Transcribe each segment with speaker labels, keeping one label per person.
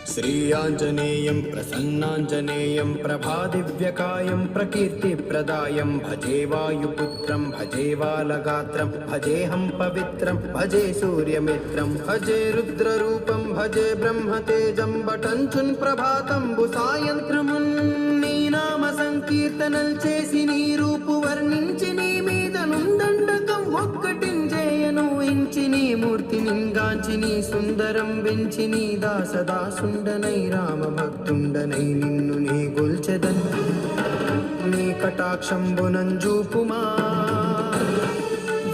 Speaker 1: श्रीयाञ्जनेयं प्रसन्नाञ्जनेयं प्रभादिव्यकायं प्रकीर्तिप्रदायं भजे वायुपुत्रं भजे बालगात्रं भजेऽहं पवित्रं भजे सूर्यमित्रं भजे रुद्ररूपं भजे ब्रह्मतेजं बटञ्चुन् ప్రభాతంబు సాయంత్రమున్ నీ నామ సంకీర్తనల్ చేసి నీ రూపు వర్ణించి నీ మీద నుందండకం ఒక్కటించేయను ఇంచి నీ మూర్తి నింగాంచి నీ సుందరం వెంచి నీ దాసదాసుండనై రామ భక్తుండనై నిన్ను నీ గొల్చెదన్ నీ కటాక్షంబునంజూపుమా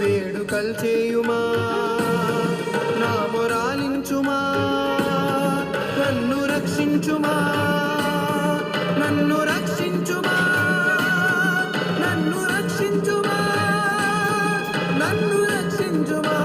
Speaker 1: వేడుకల్ చేయుమా నా మొరాలించుమా నన్ను రక్షించుమా నన్ను రక్షించుమా నన్ను రక్షించుమా నన్ను రక్షించుమా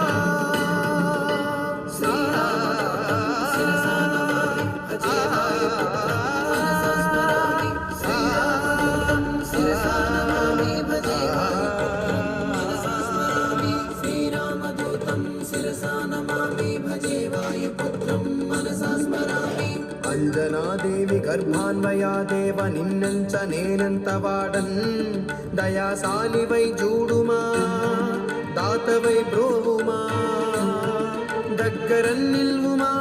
Speaker 1: అంజనాదేవి గర్భాన్వయా దేవ నిన్నంచ నేనంత వాడన్ దయాశాలివై చూడుమా దాతవై బ్రోవుమా దగ్గరన్ నిల్వుమా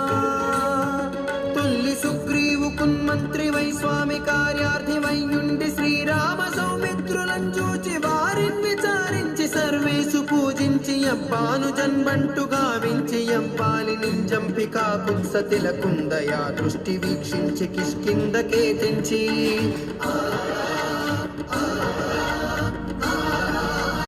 Speaker 1: తొల్లి సుగ్రీవు కున్మంత్రివై స్వామి కార్యార్థివై ఉండి శ్రీరామ సౌమిత్రులను చూచి వారిని విచారించి సర్వేసు పూజించి అబ్బాను జన్మంటు గావించి అబ్బాలి నింజంపికా కుత్సతిల కుందయా దృష్టి వీక్షించి కిష్కిందకే తెంచి